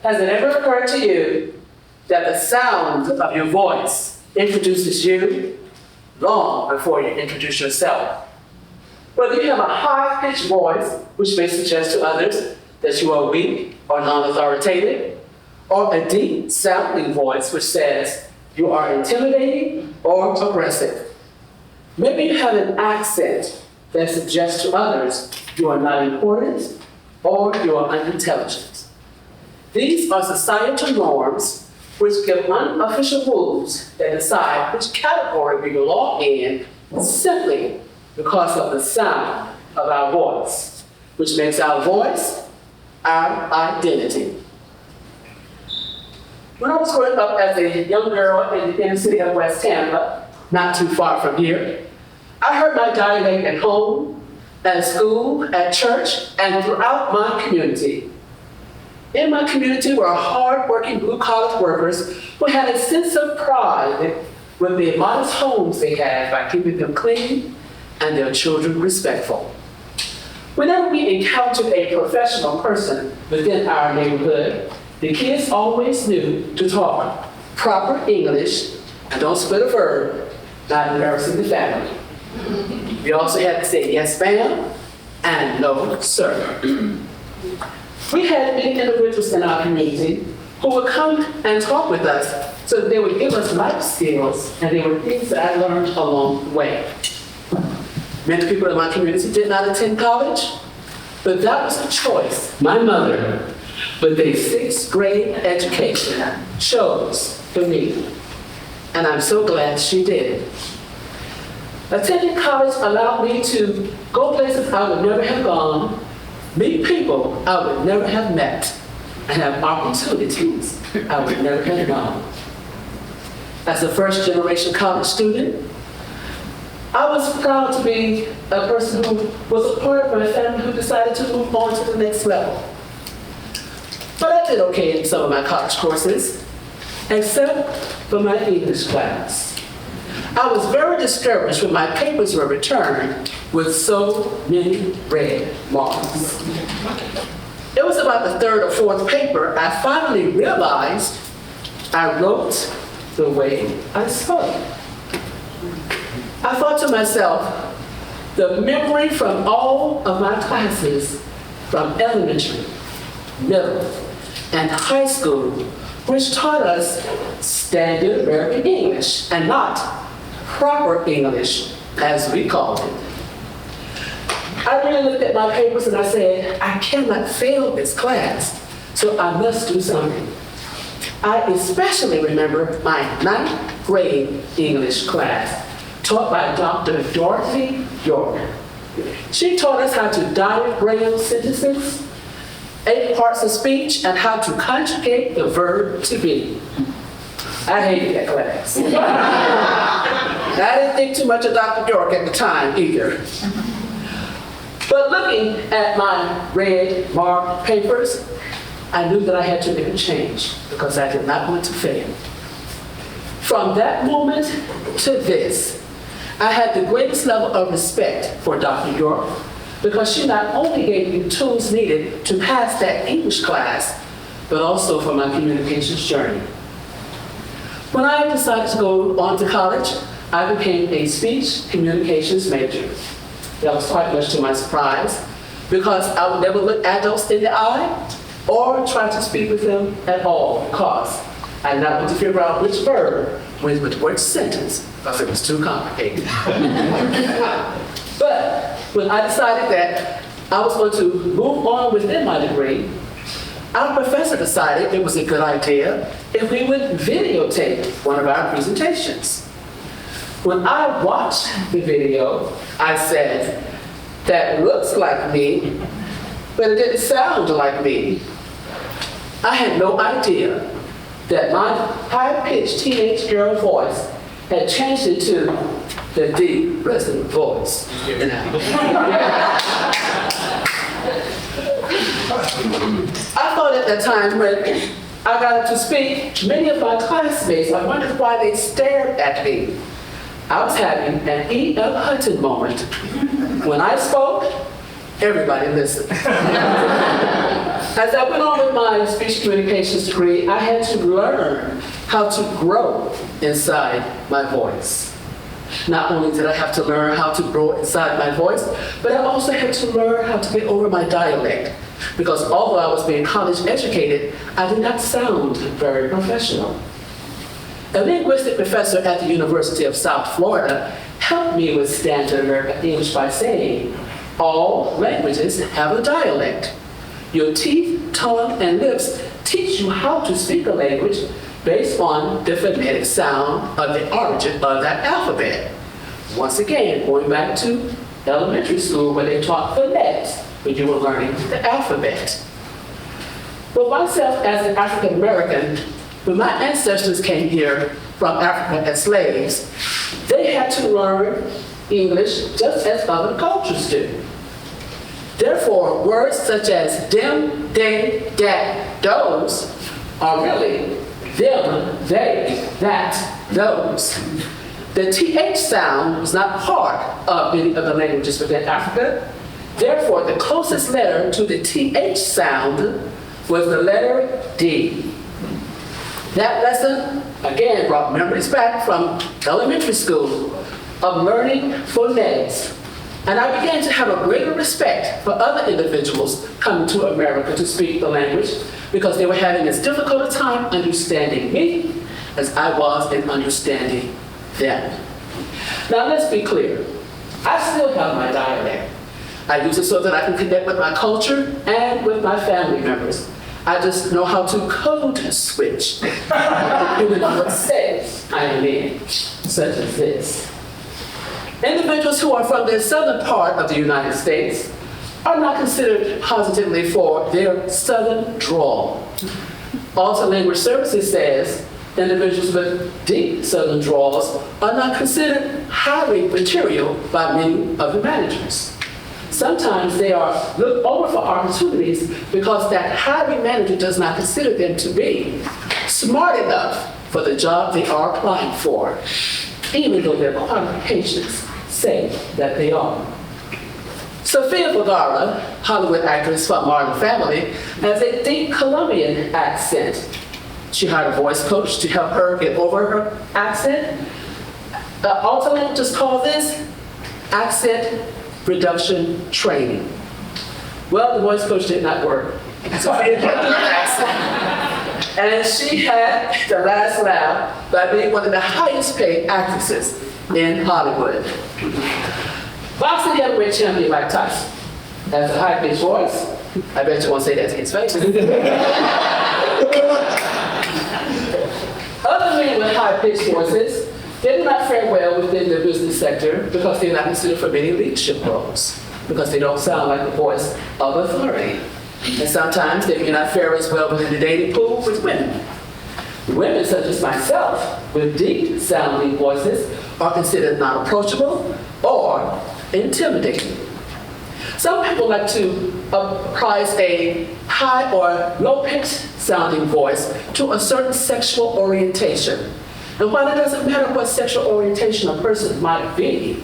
Has it ever occurred to you that the sound of your voice introduces you long before you introduce yourself? Whether you have a high-pitched voice, which may suggest to others that you are weak or non-authoritative, or a deep-sounding voice which says you are intimidating or aggressive. Maybe you have an accent that suggests to others you are not important or you are unintelligent. These are societal norms which give unofficial rules that decide which category we belong in simply because of the sound of our voice, which makes our voice our identity. When I was growing up as a young girl in the inner city of West Tampa, not too far from here, I heard my dialect at home, at school, at church, and throughout my community. In my community were hard-working blue-collar workers who had a sense of pride with the modest homes they had by keeping them clean and their children respectful. Whenever we encountered a professional person within our neighborhood, the kids always knew to talk proper English and don't split a verb, not embarrassing the family. We also had to say yes, ma'am, and no, sir. We had many individuals in our community who would come and talk with us so that they would give us life skills, and they were things that I learned along the way. Many people in my community did not attend college, but that was a choice my mother, with a 6th grade education, chose for me. And I'm so glad she did. Attending college allowed me to go places I would never have gone, meet people I would never have met, and have opportunities I would never have known. As a first-generation college student, I was proud to be a person who was a part of my family who decided to move on to the next level. But I did okay in some of my college courses, except for my English class. I was very discouraged when my papers were returned with so many red marks. It was about the 3rd or 4th paper I finally realized I wrote the way I spoke. I thought to myself, the memory from all of my classes from elementary, middle, and high school, which taught us standard American English and not proper English, as we called it. I really looked at my papers and I said, I cannot fail this class, so I must do something. I especially remember my 9th grade English class, taught by Dr. Dorothy York. She taught us how to diagram sentences, 8 parts of speech, and how to conjugate the verb to be. I hated that class. I didn't think too much of Dr. York at the time either. But looking at my red marked papers, I knew that I had to make a change because I did not want to fail. From that moment to this, I had the greatest level of respect for Dr. York because she not only gave me the tools needed to pass that English class, but also for my communications journey. When I decided to go on to college, I became a speech communications major. That was quite much to my surprise because I would never look adults in the eye or try to speak with them at all because I did not want to figure out which verb went with which sentence because it was too complicated. But when I decided that I was going to move on within my degree, our professor decided it was a good idea if we would videotape one of our presentations. When I watched the video, I said, that looks like me, but it didn't sound like me. I had no idea that my high-pitched teenage girl voice had changed into the deep, resonant voice. I thought at that time when I got to speak, many of my classmates, I wondered why they stared at me. I was having an E.L. Hutton moment. When I spoke, everybody listened. As I went on with my speech communications degree, I had to learn how to grow inside my voice. Not only did I have to learn how to grow inside my voice, but I also had to learn how to get over my dialect. Because although I was being college educated, I did not sound very professional. A linguistic professor at the University of South Florida helped me with standard American English by saying, all languages have a dialect. Your teeth, tongue, and lips teach you how to speak a language based on the phonetic sound of the origin of that alphabet. Once again, going back to elementary school where they taught phonetics when you were learning the alphabet. For myself as an African American, when my ancestors came here from Africa as slaves, they had to learn English just as other cultures do. Therefore, words such as them, they, that, those are really them, they, that, those. The TH sound was not part of many of the languages within Africa. Therefore, the closest letter to the TH sound was the letter D. That lesson, again, brought memories back from elementary school of learning phonetics. And I began to have a greater respect for other individuals coming to America to speak the language because they were having as difficult a time understanding me as I was in understanding them. Now let's be clear. I still have my dialect. I use it so that I can connect with my culture and with my family members. I just know how to code switch, depending on what state I am in, such as this. Individuals who are from the southern part of the United States are not considered positively for their southern drawl. Also, Language Services says individuals with deep southern drawls are not considered hiring material by many of the managers. Sometimes they are looked over for opportunities because that hiring manager does not consider them to be smart enough for the job they are applying for, even though their qualifications say that they are. Sofia Vergara, Hollywood actress from Martin Family, has a deep Colombian accent. She hired a voice coach to help her get over her accent. Also, languages call this accent reduction training. Well, the voice coach did not work. Sofia kept her accent. And she had the last laugh by being one of the highest paid actresses in Hollywood. Boxing heavyweight champion Mike Tyson has a high-pitched voice. I bet you won't say that to his face. Other men with high-pitched voices, they do not fare well within the business sector because they're not considered for many leadership roles, because they don't sound like the voice of authority. And sometimes they may not fare as well within the dating pool with women. Women such as myself with deep sounding voices are considered not approachable or intimidating. Some people like to prize a high or low-pitched sounding voice to a certain sexual orientation. And while it doesn't matter what sexual orientation a person might be,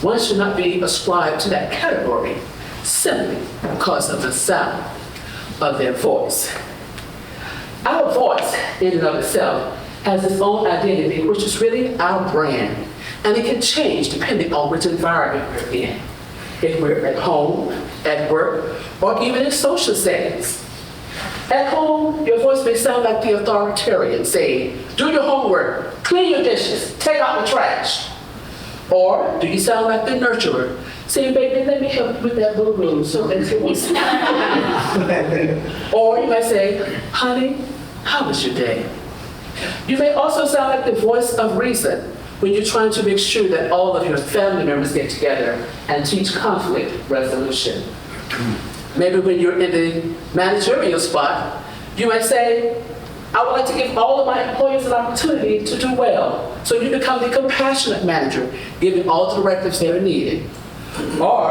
one should not be ascribed to that category simply because of the sound of their voice. Our voice, in and of itself, has its own identity, which is really our brand. And it can change depending on which environment we're in. If we're at home, at work, or even in social settings. At home, your voice may sound like the authoritarian saying, do your homework, clean your dishes, take out the trash. Or do you sound like the nurturer, saying, baby, let me help you with that little room so that it won't Or you might say, honey, how was your day? You may also sound like the voice of reason when you're trying to make sure that all of your family members get together and teach conflict resolution. Maybe when you're in the managerial spot, you might say, I would like to give all of my employees an opportunity to do well. So you become the compassionate manager, giving all the directives that are needed. Or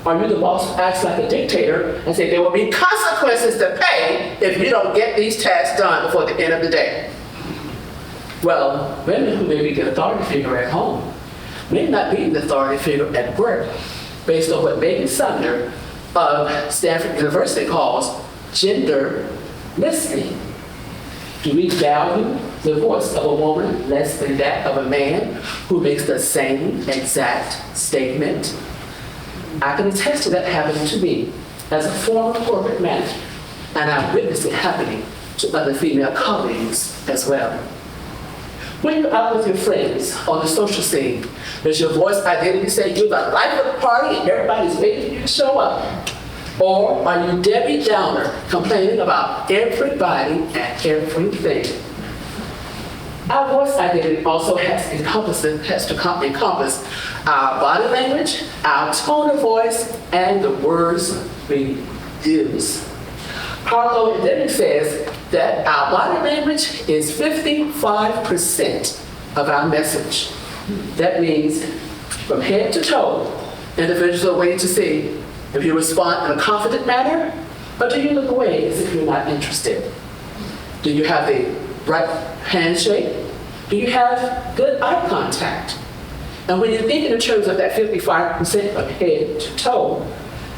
are you the boss who acts like a dictator and say there will be consequences to pay if you don't get these tasks done before the end of the day? Well, women who may be the authority figure at home may not be the authority figure at work, based on what Megan Sumner of Stanford University calls gender listening. Do we value the voice of a woman less than that of a man who makes the same exact statement? I can attest to that happening to me as a former corporate manager, and I've witnessed it happening to other female colleagues as well. When you're out with your friends on the social scene, does your voice identity say you're the life of the party and everybody's waiting for you to show up? Or are you Debbie Downer complaining about everybody and everything? Our voice identity also has to encompass our body language, our tone of voice, and the words we use. Harlow and Deming says that our body language is 55% of our message. That means from head to toe, individuals are waiting to see if you respond in a confident manner, or do you look away as if you're not interested? Do you have the right handshake? Do you have good eye contact? And when you think in terms of that 55% of head to toe,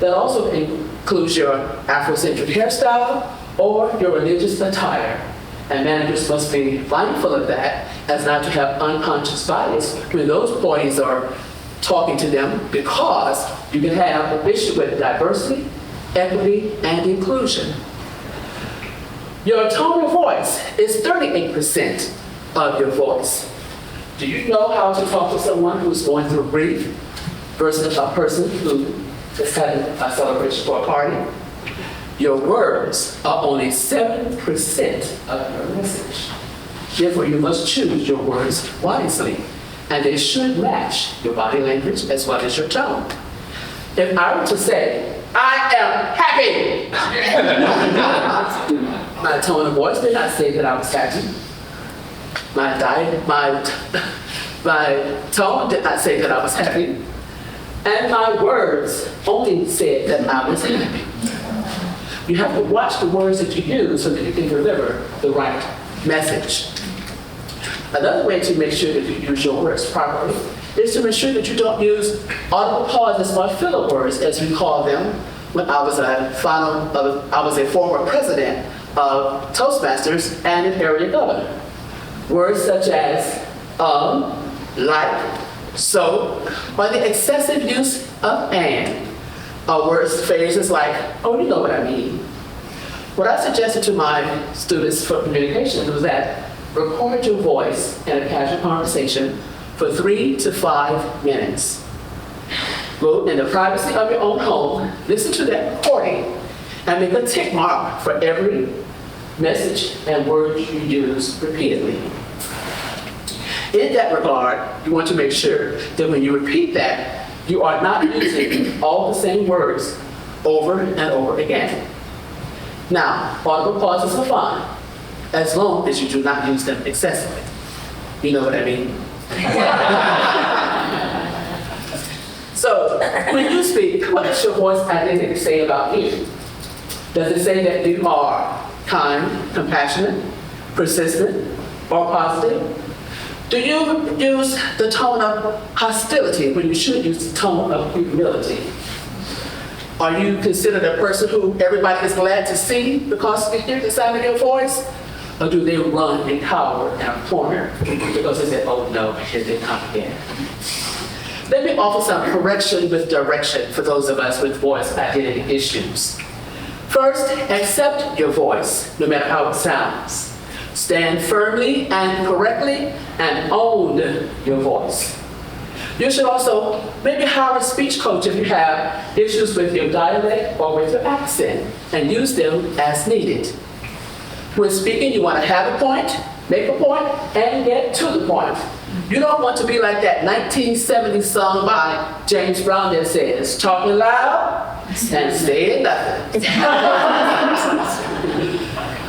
that also includes your Afrocentric hairstyle or your religious attire. And managers must be mindful of that as not to have unconscious bias when those employees are talking to them, because you can have an issue with diversity, equity, and inclusion. Your tone of voice is 38% of your voice. Do you know how to talk to someone who's going through grief versus a person who is having a celebration for a party? Your words are only 7% of your message. Therefore, you must choose your words wisely, and they should match your body language as well as your tone. If I were to say, I am happy, my tone of voice did not say that I was happy. My tone did not say that I was happy. And my words only said that I was happy. You have to watch the words that you use so that you can deliver the right message. Another way to make sure that you use your words properly is to make sure that you don't use audible pauses or filler words, as we call them. When I was a former president of Toastmasters and an area governor. Words such as like, so, or the excessive use of and, or words, phrases like, oh, you know what I mean. What I suggested to my students for communication was that record your voice in a casual conversation for 3 to 5 minutes. Go in the privacy of your own home, listen to that recording, and make a tick mark for every message and word you use repeatedly. In that regard, you want to make sure that when you repeat that, you are not using all the same words over and over again. Now, audible pauses are fine, as long as you do not use them excessively. You know what I mean? So, when you speak, what does your voice identity say about you? Does it say that you are kind, compassionate, persistent, or positive? Do you use the tone of hostility when you should use the tone of humility? Are you considered a person who everybody is glad to see because they hear the sound of your voice? Or do they run and cower in a corner because they say, oh no, here they come again? Let me offer some correction with direction for those of us with voice identity issues. First, accept your voice, no matter how it sounds. Stand firmly and correctly and own your voice. You should also maybe hire a speech coach if you have issues with your dialect or with your accent, and use them as needed. When speaking, you want to have a point, make a point, and get to the point. You don't want to be like that 1970s song by James Brown that says, talking loud and saying nothing.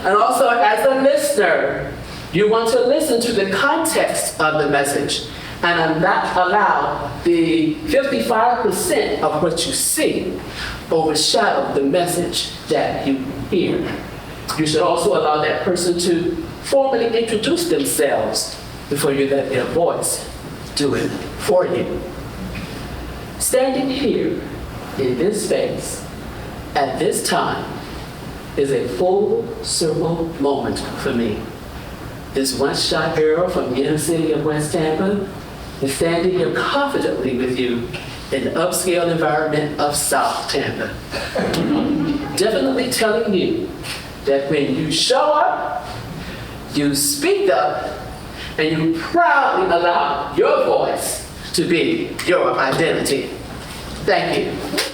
And also, as a listener, you want to listen to the context of the message and not allow the 55% of what you see overshadow the message that you hear. You should also allow that person to formally introduce themselves before you let their voice do it for you. Standing here in this space at this time, is a full circle moment for me. This one-shot girl from the inner city of West Tampa is standing here confidently with you in the upscale environment of South Tampa. Definitely telling you that when you show up, you speak up, and you proudly allow your voice to be your identity. Thank you.